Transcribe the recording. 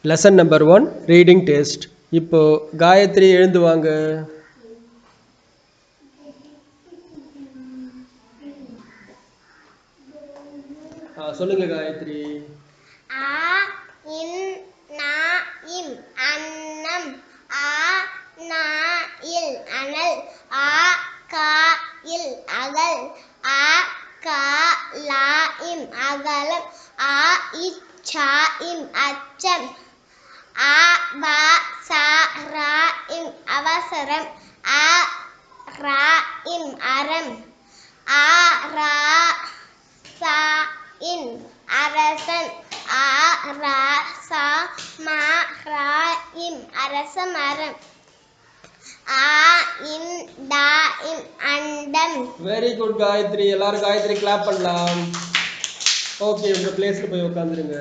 Lesson number 1 reading test. இப்போ காயத்ரி எழுந்து வாங்க. சொல்லுங்க காயத்ரி. அன்னம், அனல், அகல், அகலம், அச்சம், அவசரம், அறம், அரசன், அரசமரம், அண்டம். Very good Gayathri. எல்லாரும் காயத்ரி கிளாப் பண்ணலாம். ஓகே, உங்க பிளேஸ்ல போய் உட்காந்துருங்க.